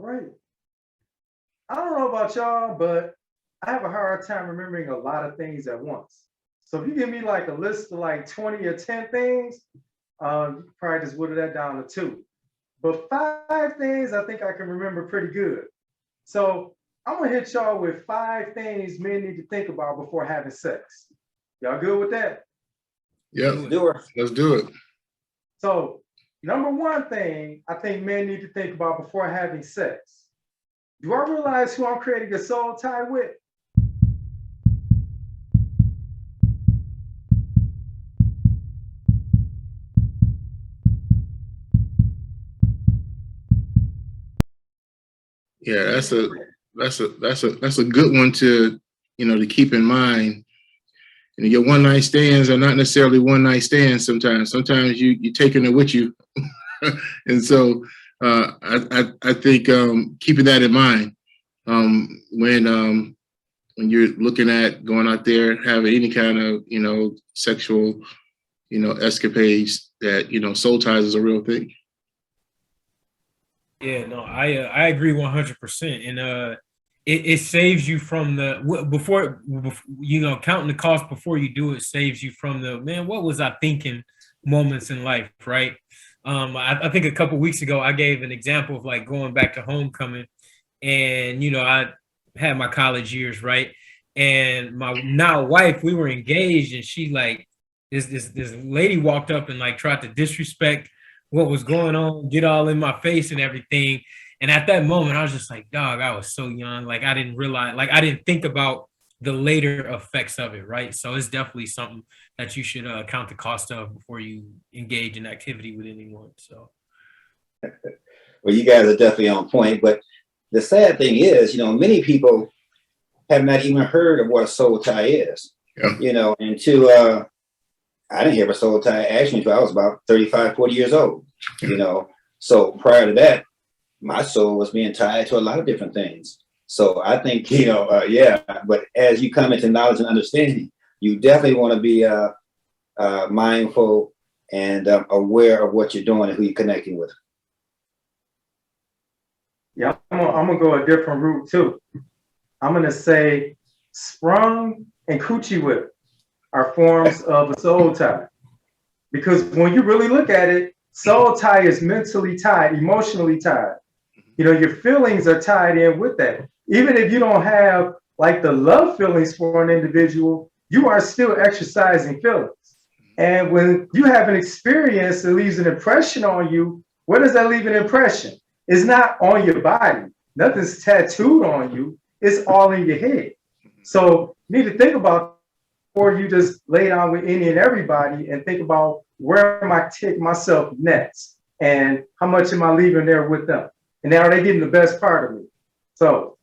right. I don't know about y'all, but I have a hard time remembering a lot of things at once. So if you give me like a list of like 20 or 10 things, you can probably just whittle that down to two. But 5 things I think I can remember pretty good. So I'm gonna hit y'all with 5 things men need to think about before having sex. Y'all good with that? Yeah, let's do it. So number one thing I think men need to think about before having sex. Do I realize who I'm creating a soul tie with? Yeah, that's a good one to to keep in mind. And your one night stands are not necessarily one night stands. Sometimes you taking it with you, and so I think keeping that in mind when you're looking at going out there having any kind of sexual escapades, that soul ties is a real thing. Yeah, no, I agree 100%, and it saves you from the before counting the cost before you do it saves you from the man. What was I thinking? Moments in life, right? I think a couple weeks ago I gave an example of like going back to homecoming, and I had my college years, right? And my now wife, we were engaged, and she like this lady walked up and like tried to disrespect what was going on, get all in my face and everything. And at that moment, I was just like, dog, I was so young. Like, I didn't realize, like, I didn't think about the later effects of it, right? So it's definitely something that you should count the cost of before you engage in activity with anyone. So. Well, you guys are definitely on point. But the sad thing is, many people have not even heard of what a soul tie is. Yeah. Until I didn't hear of a soul tie actually until I was about 35, 40 years old. So prior to that, my soul was being tied to a lot of different things. So I think, but as you come into knowledge and understanding, you definitely want to be mindful and aware of what you're doing and who you're connecting with. Yeah, I'm gonna go a different route too. I'm gonna say sprung and coochie whip are forms of a soul tie. Because when you really look at it, soul tie is mentally tied, emotionally tied. Your feelings are tied in with that. Even if you don't have like the love feelings for an individual, you are still exercising feelings. And when you have an experience that leaves an impression on you, where does that leave an impression? It's not on your body. Nothing's tattooed on you. It's all in your head. So you need to think about before you just lay down with any and everybody and think about where am I taking myself next and how much am I leaving there with them? And now are they getting the best part of me? So